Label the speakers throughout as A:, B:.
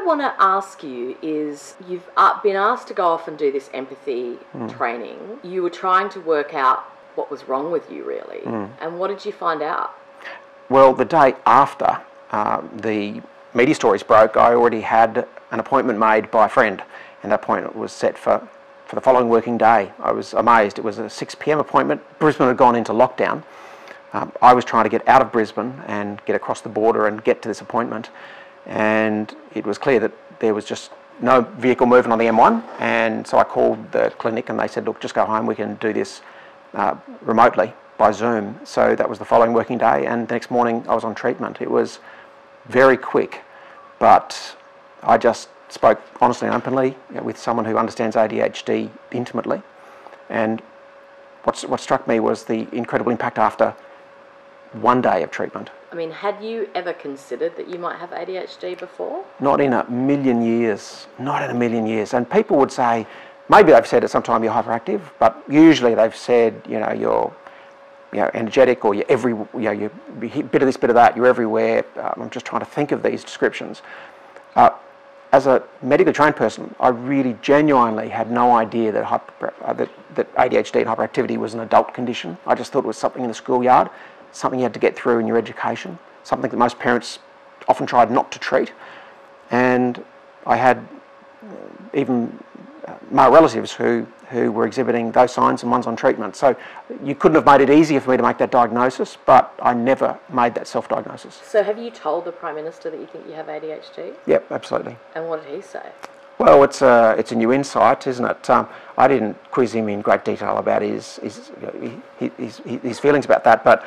A: want to ask you is, you've been asked to go off and do this empathy training. You were trying to work out what was wrong with you, really. And what did you find out?
B: Well, the day after the media stories broke, I already had an appointment made by a friend, and that appointment was set for the following working day. I was amazed. It was a 6 p.m. appointment. Brisbane had gone into lockdown. I was trying to get out of Brisbane and get across the border and get to this appointment, and it was clear that there was just no vehicle moving on the M1, and so I called the clinic and they said, look, just go home, we can do this remotely by Zoom. So that was the following working day, and the next morning I was on treatment. It was very quick, but I just spoke honestly and openly with someone who understands ADHD intimately, and what struck me was the incredible impact after one day of treatment.
A: I mean, had you ever considered that you might have ADHD before?
B: Not in a million years. Not in a million years. And people would say, maybe they've said at some time you're hyperactive, but usually they've said, you're energetic, or you're a bit of this, bit of that, you're everywhere. I'm just trying to think of these descriptions. As a medically trained person, I really genuinely had no idea that ADHD and hyperactivity was an adult condition. I just thought it was something in the schoolyard, something you had to get through in your education, something that most parents often tried not to treat. And I had even male relatives who were exhibiting those signs, and one's on treatment. So you couldn't have made it easier for me to make that diagnosis, but I never made that self-diagnosis.
A: So have you told the Prime Minister that you think you have ADHD?
B: Yep, absolutely.
A: And what did he say?
B: Well, it's a new insight, isn't it? I didn't quiz him in great detail about his feelings about that, but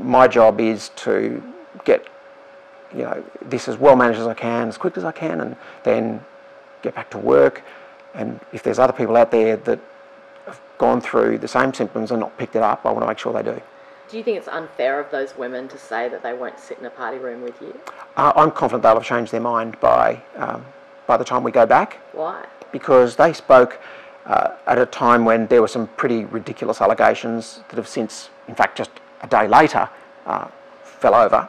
B: my job is to get this as well managed as I can, as quick as I can, and then get back to work. And if there's other people out there that have gone through the same symptoms and not picked it up, I want to make sure they do.
A: Do you think it's unfair of those women to say that they won't sit in a party room with you?
B: I'm confident they'll have changed their mind by the time we go back.
A: Why?
B: Because they spoke at a time when there were some pretty ridiculous allegations that have since, in fact, just a day later, fell over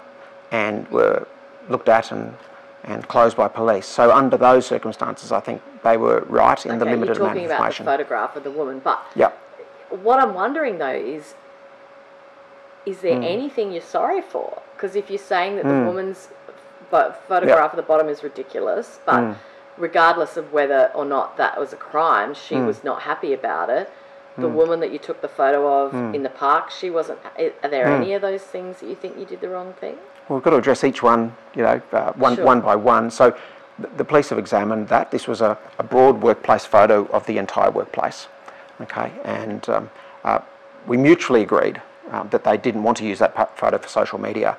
B: and were looked at and closed by police. So under those circumstances, I think they were right in the limited amount of information.
A: You're talking about the photograph of the woman, but
B: yep.
A: What I'm wondering though is there anything you're sorry for? Because if you're saying that the woman's photograph at the bottom is ridiculous, but regardless of whether or not that was a crime, she was not happy about it. The woman that you took the photo of in the park, she wasn't. Are there any of those things that you think you did the wrong thing? Well,
B: we've got to address each one, one by one. So the police have examined that. This was a broad workplace photo of the entire workplace. Okay, and we mutually agreed that they didn't want to use that photo for social media.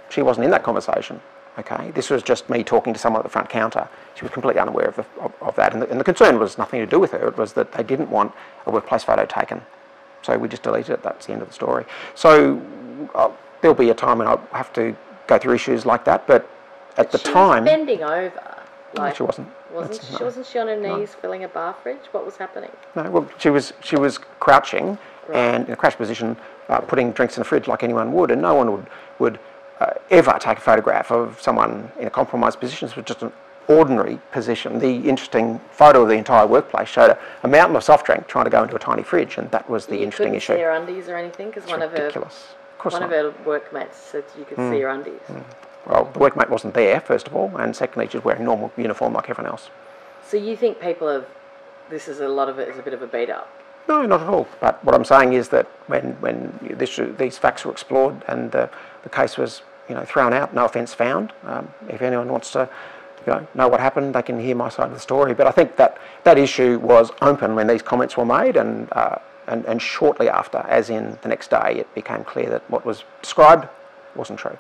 B: She wasn't in that conversation. Okay, this was just me talking to someone at the front counter. She was completely unaware of that, and the concern was nothing to do with her. It was that they didn't want a workplace photo taken, so we just deleted it. That's the end of the story. So there'll be a time when I'll have to go through issues like that, but at the time,
A: she was bending over.
B: No, she wasn't.
A: Wasn't she on her knees filling a bar fridge? What was happening?
B: No, well, she was crouching and in a crouched position, putting drinks in the fridge like anyone would, and no one would ever take a photograph of someone in a compromised position. It was just an ordinary position. The interesting photo of the entire workplace showed a mountain of soft drink trying to go into a tiny fridge, and that was the interesting issue.
A: You couldn't see her undies or anything? Because one of her workmates said you could see her undies.
B: Well, the workmate wasn't there, first of all, and secondly, she was wearing normal uniform like everyone else. So
A: you think a lot of it is a bit of a beat up?
B: No, not at all. But what I'm saying is that when these facts were explored and the case was thrown out, no offence found. If anyone wants to know what happened, they can hear my side of the story. But I think that issue was open when these comments were made, and shortly after, as in the next day, it became clear that what was described wasn't true.